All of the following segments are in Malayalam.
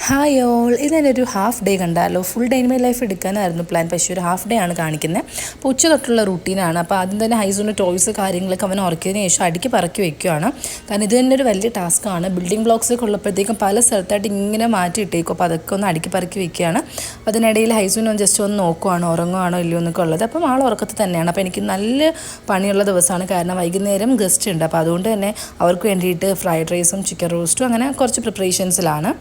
ഹായ് ഓൾ, ഇതൊരു ഹാഫ് ഡേ കണ്ടാലോ. Full day in my life എടുക്കാനായിരുന്നു പ്ലാൻ, പക്ഷേ ഒരു ഹാഫ് ഡേ ആണ് കാണിക്കുന്നത്. അപ്പോൾ ഉച്ച തൊട്ടുള്ള റൂട്ടീനാണ്. അപ്പോൾ ആദ്യം തന്നെ ഹൈസൂൻ്റെ ടോയ്സ് കാര്യങ്ങളൊക്കെ അവൻ ഉറക്കിയതിന് ശേഷം അടുക്കി പറക്കി വെക്കുകയാണ്. കാരണം ഇത് തന്നെ ഒരു വലിയ ടാസ്ക്കാണ്. ബിൽഡിംഗ് ബ്ലോക്സൊക്കെ ഉള്ളപ്പോഴത്തേക്കും പല സ്ഥലത്തായിട്ട് ഇങ്ങനെ മാറ്റിയിട്ടേക്കും. അപ്പോൾ അതൊക്കെ ഒന്ന് അടുക്കി പറക്കി വെക്കുകയാണ്. അപ്പോൾ അതിനിടയിൽ ഹൈസൂനെ ജസ്റ്റ് ഒന്ന് നോക്കുവാണോ ഉറങ്ങുവാണോ ഇല്ലയോ എന്നൊക്കെ ഉള്ളത്. അപ്പം ആൾ ഉറക്കത്തിൽ തന്നെയാണ്. അപ്പോൾ എനിക്ക് നല്ല പണിയുള്ള ദിവസമാണ്, കാരണം വൈകുന്നേരം ഗസ്റ്റ് ഉണ്ട്. അപ്പോൾ അതുകൊണ്ട് തന്നെ അവർക്ക് വേണ്ടിയിട്ട് ഫ്രൈഡ് റൈസും ചിക്കൻ റോസ്റ്റും അങ്ങനെ കുറച്ച് പ്രിപ്പറേഷൻസിലാണ്.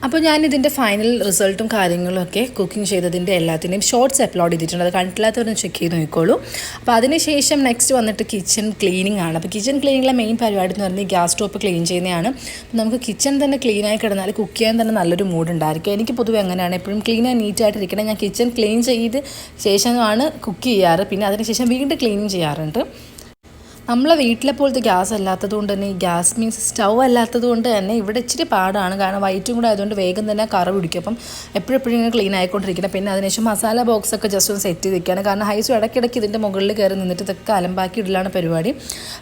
അപ്പോൾ ഞാനിതിൻ്റെ ഫൈനൽ റിസൾട്ടും കാര്യങ്ങളൊക്കെ കുക്കിംഗ് ചെയ്തതിൻ്റെ എല്ലാത്തിൻ്റെയും ഷോർട്സ് അപ്ലോഡ് ചെയ്തിട്ടുണ്ട്. അത് കണ്ടിട്ടില്ലാത്തവരൊന്ന് ചെക്ക് ചെയ്ത് നോക്കിക്കോളൂ. അപ്പോൾ അതിനുശേഷം നെക്സ്റ്റ് വന്നിട്ട് കിച്ചൺ ക്ലീനിങ് ആണ്. അപ്പോൾ കിച്ചൺ ക്ലീനിങ്ങിലെ മെയിൻ പരിപാടി എന്ന് പറഞ്ഞാൽ ഗ്യാസ് സ്റ്റോപ്പ് ക്ലീൻ ചെയ്യുന്നതാണ്. നമുക്ക് കിച്ചൺ തന്നെ ക്ലീനായി കിടന്നാൽ കുക്ക് ചെയ്യാൻ തന്നെ നല്ലൊരു മൂഡ് ഉണ്ടായിരിക്കും. എനിക്ക് പൊതുവെ അങ്ങനെയാണ്, എപ്പോഴും ക്ലീൻ ആൻഡ് നീറ്റായിട്ടിരിക്കണം. ഞാൻ കിച്ചൺ ക്ലീൻ ചെയ്ത് ശേഷമാണ് കുക്ക് ചെയ്യാറ്. പിന്നെ അതിനുശേഷം വീണ്ടും ക്ലീനിങ് ചെയ്യാറുണ്ട്. നമ്മളെ വീട്ടിലെ പോലത്തെ ഗ്യാസ് അല്ലാത്തത് കൊണ്ട് തന്നെ, ഈ ഗ്യാസ് മീൻസ് സ്റ്റൗ അല്ലാത്തത് കൊണ്ട് തന്നെ ഇവിടെ ഇച്ചിരി പാടാണ്. കാരണം വൈറ്റും കൂടെ ആയതുകൊണ്ട് വേഗം തന്നെ കറ പിടിക്കും. അപ്പം എപ്പോഴും ഇങ്ങനെ ക്ലീൻ ആയിക്കൊണ്ടിരിക്കണം. പിന്നെ അതിനുശേഷം മസാല ബോക്സൊക്കെ ജസ്റ്റ് ഒന്ന് സെറ്റ് ചെയ്ത് വെക്കുകയാണ്. കാരണം ഹൈസു ഇടയ്ക്കിടയ്ക്ക് ഇതിൻ്റെ മുകളിൽ കയറി നിന്നിട്ട് ഇതൊക്കെ അലമ്പാക്കി ഇടലാണ് പരിപാടി.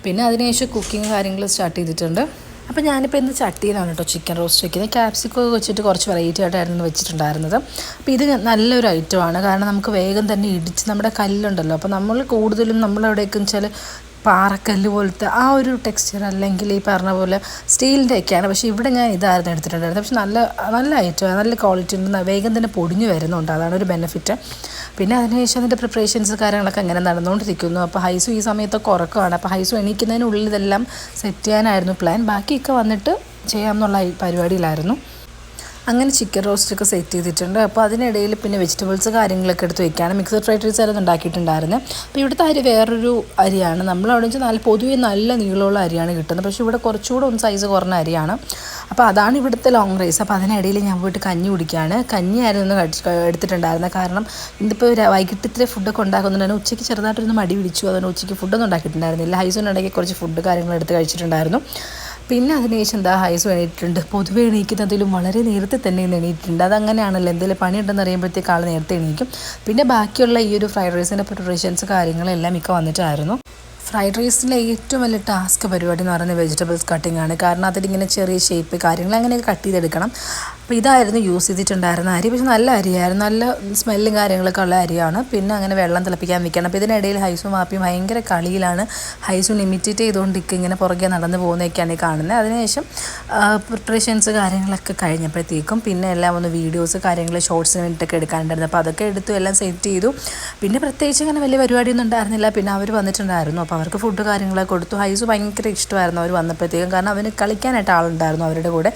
പിന്നെ അതിനുശേഷം കുക്കിംഗ് കാര്യങ്ങൾ സ്റ്റാർട്ട് ചെയ്തിട്ടുണ്ട്. അപ്പോൾ ഞാനിപ്പോൾ ഇന്ന് ചട്ടിയിലാണ് കേട്ടോ ചിക്കൻ റോസ്റ്റ് വയ്ക്കുന്നത്. ക്യാപ്സിക്കോ വെച്ചിട്ട് കുറച്ച് വെറൈറ്റി ആയിട്ടായിരുന്നു വെച്ചിട്ടുണ്ടായിരുന്നത്. അപ്പോൾ ഇത് നല്ലൊരു ഐറ്റമാണ്, കാരണം നമുക്ക് വേഗം തന്നെ ഇടിച്ച് നമ്മുടെ കല്ലുണ്ടല്ലോ. അപ്പോൾ നമ്മൾ കൂടുതലും നമ്മളെവിടെയൊക്കെ വെച്ചാൽ പാറക്കല്ല് പോലത്തെ ആ ഒരു ടെക്സ്ചർ, അല്ലെങ്കിൽ ഈ പറഞ്ഞ പോലെ സ്റ്റീലിൻ്റെ ഒക്കെയാണ്. പക്ഷേ ഇവിടെ ഞാൻ ഇതായിരുന്നു എടുത്തിട്ടുണ്ടായിരുന്നത്. പക്ഷെ നല്ല ഐറ്റമാണ്, നല്ല ക്വാളിറ്റി ഉണ്ട്, വേഗം തന്നെ പൊടിഞ്ഞു വരുന്നുണ്ട്. അതാണ് ഒരു ബെനിഫിറ്റ്. പിന്നെ അതിനുശേഷം അതിൻ്റെ പ്രിപ്പറേഷൻസ് കാര്യങ്ങളൊക്കെ അങ്ങനെ നടന്നുകൊണ്ടിരിക്കുന്നു. അപ്പോൾ ഹൈസു ഈ സമയത്തൊക്കെ ഉറക്കമാണ്. അപ്പോൾ ഹൈസു എണീക്കുന്നതിനുള്ളിൽ ഇതെല്ലാം സെറ്റ് ചെയ്യാനായിരുന്നു പ്ലാൻ. ബാക്കിയൊക്കെ വന്നിട്ട് ചെയ്യാമെന്നുള്ള പരിപാടിയിലായിരുന്നു. അങ്ങനെ ചിക്കൻ റോസ്റ്റൊക്കെ സെറ്റ് ചെയ്തിട്ടുണ്ട്. അപ്പോൾ അതിനിടയിൽ പിന്നെ വെജിറ്റബിൾസ് കാര്യങ്ങളൊക്കെ എടുത്ത് വയ്ക്കുകയാണ്. മിക്സഡ് ഫ്രൈഡ് റൈസ് ആയിരുന്നു ഉണ്ടാക്കിയിട്ടുണ്ടായിരുന്നത്. അപ്പോൾ ഇവിടുത്തെ അരി വേറൊരു അരിയാണ്. നമ്മളവിടെ വെച്ചാൽ പൊതുവേ നല്ല നീളമുള്ള അരിയാണ് കിട്ടുന്നത്. പക്ഷേ ഇവിടെ കുറച്ചുകൂടെ ഒന്ന് സൈസ് കുറഞ്ഞ അരിയാണ്. അപ്പോൾ അതാണ് ഇവിടുത്തെ ലോങ് റൈസ്. അപ്പോൾ അതിനിടയിൽ ഞാൻ പോയിട്ട് കഞ്ഞി കുടിക്കുകയാണ്. കഞ്ഞിയായിരുന്നു എടുത്തിട്ടുണ്ടായിരുന്നത്. കാരണം ഇന്നിപ്പോൾ വൈകിട്ട് ഇത്തിരി ഫുഡൊക്കെ ഉണ്ടാക്കുന്നുണ്ടായിരുന്നു. ഉച്ചയ്ക്ക് ചെറുതായിട്ടൊന്ന് മടി പിടിച്ചു. അതുകൊണ്ട് ഉച്ചയ്ക്ക് ഫുഡൊന്നും ഉണ്ടാക്കിയിട്ടുണ്ടായിരുന്നില്ല. ഹൈസൂനിടയ്ക്ക് കുറച്ച് ഫുഡ് കാര്യങ്ങൾ എടുത്ത് കഴിച്ചിട്ടുണ്ടായിരുന്നു. പിന്നെ അതിനുശേഷം ഹൈസു എണീറ്റിട്ടുണ്ട്. പൊതുവെ എണീക്കുന്നതിലും വളരെ നേരത്തെ തന്നെ എണീറ്റിട്ടുണ്ട്. അതങ്ങനെയാണല്ലോ, എന്തെങ്കിലും പണിയുണ്ടെന്ന് അറിയുമ്പോഴത്തേക്ക് ആൾ നേരത്തെ എണീക്കും. പിന്നെ ബാക്കിയുള്ള ഈ ഒരു ഫ്രൈഡ് റൈസിൻ്റെ പ്രിപ്പറേഷൻസ് കാര്യങ്ങളെല്ലാം മിക്ക വന്നിട്ടായിരുന്നു. ഫ്രൈഡ് റൈസിലെ ഏറ്റവും വലിയ ടാസ്ക് പരിപാടി എന്ന് പറയുന്നത് വെജിറ്റബിൾസ് കട്ടിംഗ് ആണ്. കാരണം അതിലിങ്ങനെ ചെറിയ ഷേപ്പ് കാര്യങ്ങൾ അങ്ങനെയൊക്കെ കട്ട് ചെയ്തെടുക്കണം. അപ്പോൾ ഇതായിരുന്നു യൂസ് ചെയ്തിട്ടുണ്ടായിരുന്ന അരി. പക്ഷേ നല്ല അരിയായിരുന്നു, നല്ല സ്മെല്ലും കാര്യങ്ങളൊക്കെ ഉള്ള അരിയാണ്. പിന്നെ അങ്ങനെ വെള്ളം തിളപ്പിക്കാൻ വെക്കണം. അപ്പോൾ ഇതിനിടയിൽ ഹൈസും വാപ്പിയും ഭയങ്കര കളിയിലാണ്. ഹൈസും ഇമിറ്റേറ്റ് ചെയ്തുകൊണ്ടിരിക്കുക, ഇങ്ങനെ പുറകെ നടന്ന് പോകുന്നതൊക്കെയാണ് ഈ കാണുന്നത്. അതിനുശേഷം പ്രിപ്പറേഷൻസ് കാര്യങ്ങളൊക്കെ കഴിഞ്ഞപ്പോഴത്തേക്കും പിന്നെ എല്ലാം ഒന്ന് വീഡിയോസ് കാര്യങ്ങൾ ഷോർട്സിന് വേണ്ടിയിട്ടൊക്കെ എടുക്കാനുണ്ടായിരുന്നു. അപ്പോൾ അതൊക്കെ എടുത്തു, എല്ലാം സെറ്റ് ചെയ്തു. പിന്നെ പ്രത്യേകിച്ച് അങ്ങനെ വലിയ പരിപാടിയൊന്നും ഉണ്ടായിരുന്നില്ല. പിന്നെ അവർ വന്നിട്ടുണ്ടായിരുന്നു. അപ്പോൾ അവർക്ക് ഫുഡ് കാര്യങ്ങളൊക്കെ കൊടുത്തു. ഹൈസു ഭയങ്കര ഇഷ്ടമായിരുന്നു അവർ വന്നപ്പോഴത്തേക്കും, കാരണം അവന് കളിക്കാനായിട്ട് ആളുണ്ടായിരുന്നു അവരുടെ കൂടെ.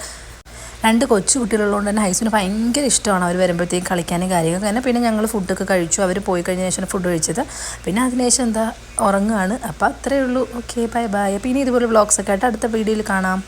2 കൊച്ചു കുട്ടികളുള്ളതുകൊണ്ട് തന്നെ ഹൈസുവിന് ഭയങ്കര ഇഷ്ടമാണ് അവർ വരുമ്പോഴത്തേക്കും കളിക്കാനും കാര്യങ്ങളൊക്കെ തന്നെ. പിന്നെ ഞങ്ങൾ ഫുഡൊക്കെ കഴിച്ചു. അവർ പോയി കഴിഞ്ഞ ശേഷം ഫുഡ് കഴിച്ചത്. പിന്നെ അതിനുശേഷം ഉറങ്ങുകയാണ്. അപ്പോൾ അത്രയേ ഉള്ളൂ. Okay, bye bye. അപ്പോൾ ഇനി ഇതുപോലെ വ്ളോഗ്സൊക്കെ ആയിട്ട് അടുത്ത വീഡിയോയിൽ കാണാം.